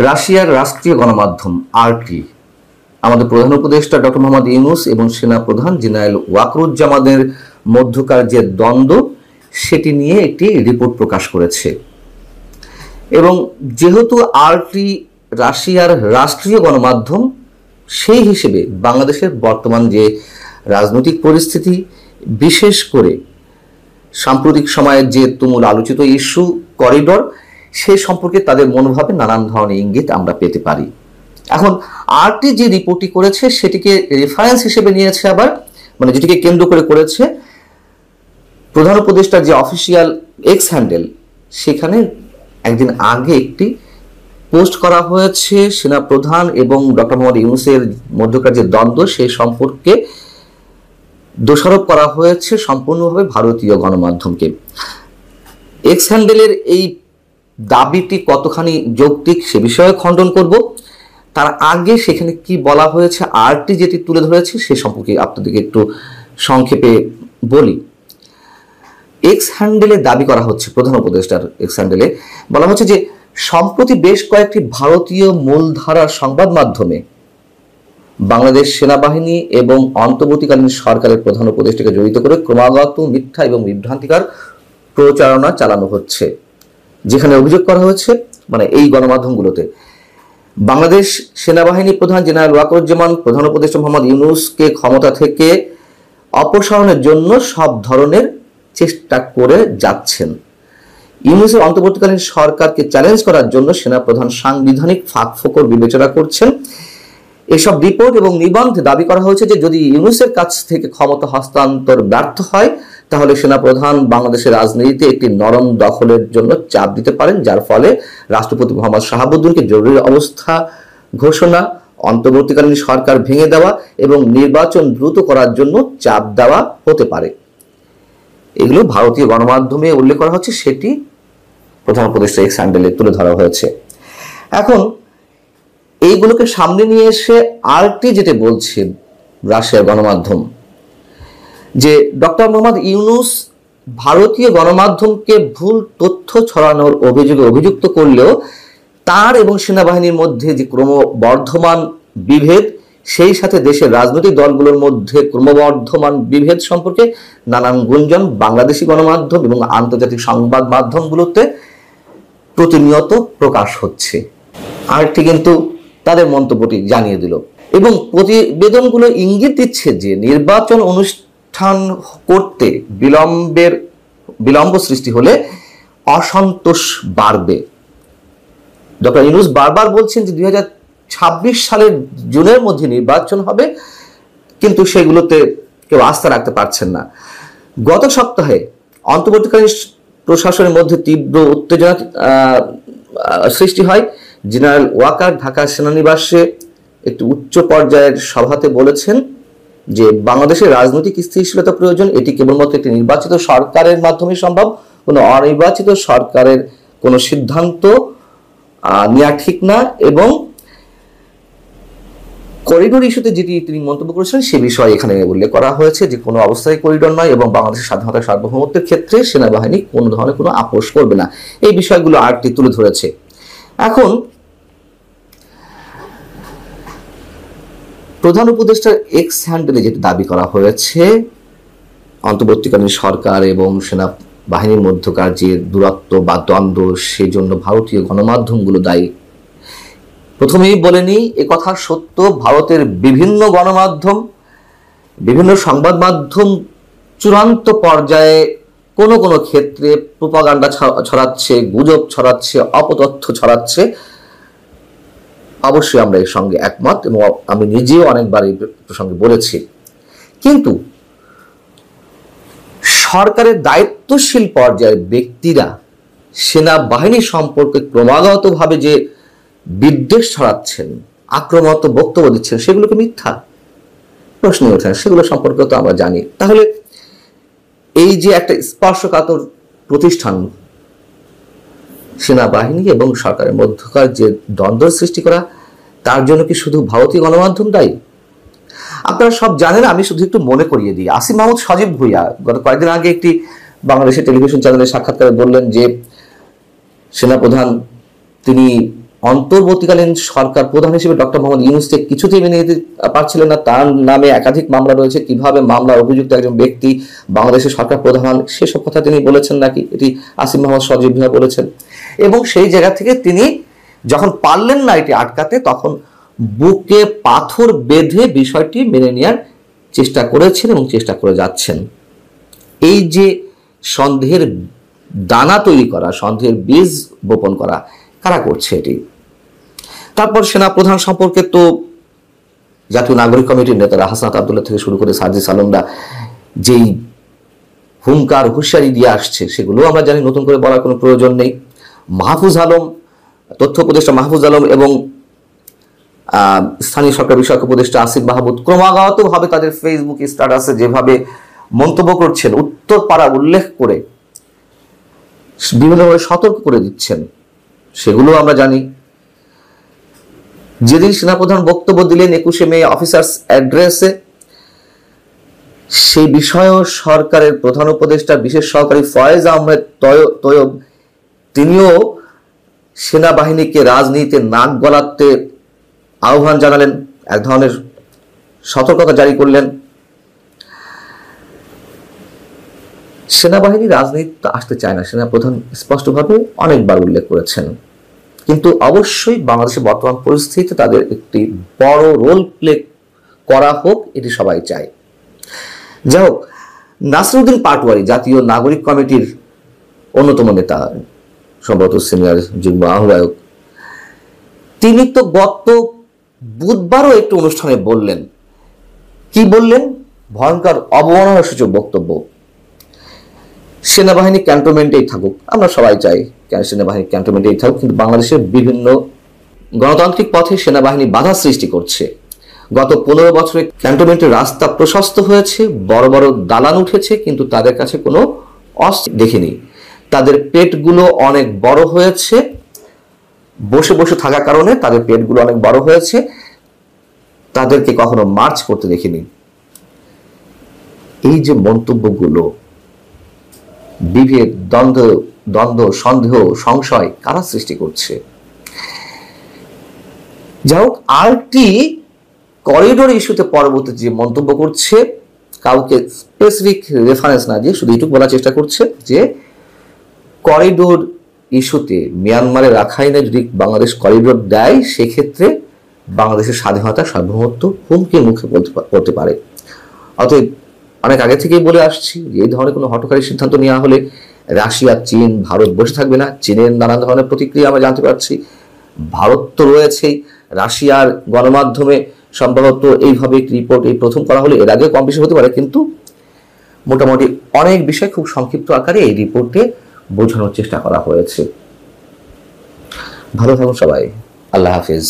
রাশিয়ার রাষ্ট্রীয় গণমাধ্যম আরটি আমাদের প্রধান উপদেষ্টা ডক্টর মোহাম্মদ ইউনূস এবং সেনা প্রধান জেনারেল ওয়াকরুজ্জামানের মধ্যকার যে দ্বন্দ্ব সেটি নিয়ে একটি রিপোর্ট প্রকাশ করেছে। এবং যেহেতু আরটি রাশিয়ার রাষ্ট্রীয় গণমাধ্যম, সেই হিসেবে বাংলাদেশের বর্তমান যে রাজনৈতিক পরিস্থিতি, বিশেষ করে সাম্প্রতিক সময়ের যে তুমুল আলোচিত ইস্যু করিডর, সে সম্পর্কে তাদের মনোভাবে নানান ধরনের ইঙ্গিত আমরা পেতে পারি। এখন আরটি যে রিপোর্টটি করেছে সেটিকে রেফারেন্স হিসেবে নিয়েছে, আবার মানে যেটিকে কেন্দ্র করে করেছে প্রধান উপদেষ্টার যে অফিসিয়াল এক্স হ্যান্ডেল, সেখানে একদিন আগে একটি পোস্ট করা হয়েছে সেনা প্রধান এবং ডক্টর মোহাম্মদ ইউনূসের মধ্যকার যে দ্বন্দ্ব সেই সম্পর্কে দোষারোপ করা হয়েছে সম্পূর্ণভাবে ভারতীয় গণমাধ্যমকে। এক্স হ্যান্ডেলের এই দাবিটি কতখানি যৌক্তিক সে বিষয়ে খণ্ডন করব। তার আগে সেখানে কি বলা হয়েছে, আরটি যেটি তুলে ধরেছে সে সম্পর্কে আপনাদেরকে একটু সংক্ষেপে বলি। এক্স হ্যান্ডেলে দাবি করা হচ্ছে, প্রধান উপদেষ্টার এক্স হ্যান্ডেলে বলা হচ্ছে যে সম্প্রতি বেশ কয়েকটি ভারতীয় মূলধারার সংবাদ মাধ্যমে বাংলাদেশ সেনাবাহিনী এবং অন্তর্বর্তীকালীন সরকারের প্রধান উপদেষ্টাকে জড়িত করে ক্রমাগত মিথ্যা এবং বিভ্রান্তিকর প্রচারণা চালানো হচ্ছে, যেখানে অভিযোগ করা হয়েছে মানে এই গণমাধ্যমগুলোতে বাংলাদেশ সেনাবাহিনী প্রধান জেনারেল ওয়াকরুজ্জামান প্রধান উপদেষ্টা মোহাম্মদ ইউনূসকে ক্ষমতা থেকে অপসারণের জন্য সব ধরনের চেষ্টা করে যাচ্ছেন। ইউনূসের অন্তর্বর্তীকালীন সরকারকে চ্যালেঞ্জ করার জন্য সেনাপ্রধান সাংবিধানিক ফাঁকফোকর বিবেচনা করছেন। এসব রিপোর্ট এবং নিবন্ধে দাবি করা হয়েছে যে যদি ইউনূসের কাছ থেকে ক্ষমতা হস্তান্তর ব্যর্থ হয় তাহলে সেনাপ্রধান বাংলাদেশের রাজনীতিতে একটি নরম দখলের জন্য চাপ দিতে পারেন, যার ফলে রাষ্ট্রপতি মোহাম্মদ শাহাবুদ্দিনকে জরুরি অবস্থা ঘোষণা, অন্তর্বর্তীকালীন সরকার ভেঙে দেওয়া এবং নির্বাচন দ্রুত করার জন্য চাপ দেওয়া হতে পারে। এগুলো ভারতীয় গণমাধ্যমে উল্লেখ করা হচ্ছে, সেটি প্রধান উপদেষ্টা এক্স হ্যান্ডেলে তুলে ধরা হয়েছে। এখন এইগুলোকে সামনে নিয়ে এসে আরটি যেটা বলছে রাশিয়ার গণমাধ্যম, যে ডক্টর মোহাম্মদ ইউনূস ভারতীয় গণমাধ্যমকে ভুল তথ্য ছড়ানোর অভিযোগে অভিযুক্ত করলেও তার এবং সেনাবাহিনীর মধ্যে যে ক্রমবর্ধমান বিভেদ, সেই সাথে দেশের রাজনৈতিক দলগুলোর মধ্যে ক্রমবর্ধমান বিভেদ সম্পর্কে নানান গুঞ্জন বাংলাদেশি গণমাধ্যম এবং আন্তর্জাতিক সংবাদ মাধ্যমগুলোতে প্রতিনিয়ত প্রকাশ হচ্ছে। আরটি কিন্তু তাদের মন্তব্যটি জানিয়ে দিল এবং প্রতিবেদনগুলো ইঙ্গিত দিচ্ছে যে নির্বাচন অনুষ্ঠান করতে বিলম্ব সৃষ্টি হলে অসন্তোষ বাড়বে। ডক্টর ইউনূস বারবার বলছেন যে 2026 সালের জুনের মধ্যে নির্বাচন হবে, কিন্তু সেগুলোতে কেউ আস্থা রাখতে পারছেন না। গত সপ্তাহে অন্তর্বর্তীকালীন প্রশাসনের মধ্যে তীব্র উত্তেজনা সৃষ্টি হয়। জেনারেল ওয়াকার ঢাকা সেনানিবাসে একটি উচ্চ পর্যায়ের সভাতে বলেছেন যে বাংলাদেশের রাজনৈতিক স্থিতিশীলতা প্রয়োজন, এটি কেবলমাত্র একটি নির্বাচিত সরকারের মাধ্যমে সম্ভব, কোনো অনির্বাচিত সরকারের কোনো সিদ্ধান্ত নেওয়া ঠিক না। এবং করিডোর ইস্যুতে যেটি তিনি মন্তব্য করেছেন সে বিষয়ে এখানে উল্লেখ করা হয়েছে যে কোনো অবস্থায় করিডোর নয় এবং বাংলাদেশের স্বাধীনতা সার্বভৌমত্বের ক্ষেত্রে সেনাবাহিনী কোনো ধরনের কোনো আপোষ করবে না। এই বিষয়গুলো আরটি তুলে ধরেছে। এখন প্রধান উপদেষ্টার এক্স হ্যান্ডেলে যেটা দাবি করা হয়েছে অন্তর্বর্তীকালীন সরকার এবং সেনাবাহিনীর মধ্যকার যে দূরত্ব বা দ্বন্দ্ব, সেজন্য ভারতীয় গণমাধ্যমগুলো দায়ী। প্রথমেই বলে নিই, একথা সত্য, ভারতের বিভিন্ন গণমাধ্যম, বিভিন্ন সংবাদ মাধ্যম চূড়ান্ত পর্যায়ে কোনো কোনো ক্ষেত্রে প্রোপাগান্ডা ছড়াচ্ছে, গুজব ছড়াচ্ছে, অপতথ্য ছড়াচ্ছে। অবশ্যই আমরা এর সঙ্গে একমত এবং আমি নিজেও অনেকবার এই প্রসঙ্গে বলেছি। কিন্তু সরকারের দায়িত্বশীল পর্যায়ের ব্যক্তিরা সেনাবাহিনী সম্পর্কে ক্রমাগতভাবে যে বিদ্বেষ ছড়াচ্ছেন, আক্রমণাত্মক বক্তব্য দিচ্ছেন, সেগুলোকে মিথ্যা প্রশ্ন ওঠে, সেগুলো সম্পর্কে তো আমরা জানি। তাহলে এই যে একটা স্পর্শকাতর প্রতিষ্ঠান সেনাবাহিনী এবং সরকারের মধ্যকার যে দ্বন্দ্ব সৃষ্টি করা, তার জন্য কি শুধু ভারতীয় গণমাধ্যম দায়ী? আপনারা সব জানেন, আমি শুধু একটু মনে করিয়ে দিই। আসিফ মাহমুদ সজীব ভুঁইয়া গত কয়েকদিন আগে একটি বাংলাদেশের টেলিভিশন চ্যানেলে সাক্ষাৎকারে বললেন যে সেনাপ্রধান তিনি অন্তর্বর্তীকালীন সরকার প্রধান হিসেবে ডক্টর মোহাম্মদ ইউনূসকে কিছুতেই মেনে নিতে পারছিলেন না। তার নামে একাধিক মামলা রয়েছে, কিভাবে মামলার অভিযুক্ত একজন ব্যক্তি বাংলাদেশের সরকার প্রধান হন, সেসব কথা তিনি বলেছেন নাকি, এটি আসিফ মোহাম্মদ সজীব ভাইয়া বলেছেন। এবং সেই জায়গা থেকে তিনি যখন পারলেন না এটি আটকাতে, তখন বুকে পাথর বেঁধে বিষয়টি মেনে নেওয়ার চেষ্টা করেছেন এবং চেষ্টা করে যাচ্ছেন। এই যে সন্দেহের দানা তৈরি করা, সন্দেহের বীজ বপন করা, কারা করছে এটি? তারপর সেনাপ্রধান সম্পর্কে তো জাতীয় নাগরিক কমিটির নেতারা হাসনাত আব্দুল্লাহ থেকে শুরু করে সার্জিস আলমরা যেই হুঙ্কার হুঁশিয়ারি দিয়ে আসছে, সেগুলো আমরা জানি, নতুন করে বলার কোনো প্রয়োজন নেই। মাহফুজ আলম, তথ্য উপদেষ্টা মাহফুজ আলম এবং স্থানীয় সরকার বিষয়ক উপদেষ্টা আসিফ মাহমুদ ক্রমাগতভাবে তাদের ফেসবুক স্ট্যাটাসে যেভাবে মন্তব্য করছেন, উত্তরপাড়া উল্লেখ করে বিভিন্নভাবে সতর্ক করে দিচ্ছেন, সেগুলো আমরা জানি। যেদিন সেনাপ্রধান বক্তব্য দিলেন 21শে মে অফিসার্স অ্যাড্রেসে, সেই বিষয়েও সরকারের প্রধান উপদেষ্টা বিশেষ সহকারী ফয়েজ আহমেদ তৈয়ব তিনিও সেনাবাহিনীকে রাজনীতিতে নাক গলাতে আহ্বান জানালেন, এক ধরনের সতর্কতা জারি করলেন। সেনাবাহিনী রাজনীতি আসতে চায় না, সেনাপ্রধান স্পষ্টভাবে অনেকবার উল্লেখ করেছেন। কিন্তু অবশ্যই বাংলাদেশের বর্তমান পরিস্থিতিতে তাদের একটি বড় রোল প্লে করা হোক, এটি সবাই চায়। যাই হোক, নাসিরউদ্দিন পাটোয়ারী জাতীয় নাগরিক কমিটির অন্যতম নেতা, সম্ভবত সিনিয়র যুগ্ম আহ্বায়ক, তিনি তো গত বুধবারও একটি অনুষ্ঠানে বললেন, কি বললেন? ভয়ঙ্কর অবমাননা সূচক বক্তব্য। সেনাবাহিনী ক্যান্টনমেন্টেই থাকুক, আমরা সবাই চাই সেনাবাহিনী ক্যান্টনমেন্টেই থাকুক, কিন্তু বাংলাদেশের বিভিন্ন গণতান্ত্রিক পথে সেনাবাহিনী বাধা সৃষ্টি করছে। গত 15 বছরে ক্যান্টনমেন্টের রাস্তা প্রশস্ত হয়েছে, বড় বড় দালান উঠেছে, কিন্তু তাদের কাছে কোনো অস্ত্র দেখিনি। তাদের পেটগুলো অনেক বড় হয়েছে, বসে বসে থাকার কারণে তাদের পেটগুলো অনেক বড় হয়েছে, তাদেরকে কখনো মার্চ করতে দেখিনি। এই যে মন্তব্যগুলো, বিভেদ, দ্বন্দ্ব, সন্দেহ, সংশয় কারা সৃষ্টি করছে? যাই হোক, আরটি করিডোর ইস্যুতে পরবর্তীতে যে মন্তব্য করছে, কাউকে স্পেসিফিক রেফারেন্স না দিয়ে শুধু এইটুকু বলার চেষ্টা করছে যে করিডোর ইস্যুতে মিয়ানমারের রাখাইনে যদি বাংলাদেশ করিডোর দেয়, সেক্ষেত্রে বাংলাদেশের স্বাধীনতা সার্বভৌমত্ব হুমকির মুখে পড়তে পারে। অতএব অনেক আগে থেকেই বলে আসছি যে এই ধরনের কোনো হঠকারী সিদ্ধান্ত নেওয়া হলে রাশিয়া, চীন, ভারত বসে থাকবে না। চীনের নানান ধরনের প্রতিক্রিয়া আমরা জানতে পারছি, ভারত তো রয়েছেই। রাশিয়ার গণমাধ্যমে সম্ভবত এইভাবে একটি রিপোর্ট এই প্রথম করা হলে, এর আগে কম বেশি হতে পারে, কিন্তু মোটামুটি অনেক বিষয় খুব সংক্ষিপ্ত আকারে এই রিপোর্টে বোঝানোর চেষ্টা করা হয়েছে। ভালো থাকুন সবাই, আল্লাহ হাফিজ।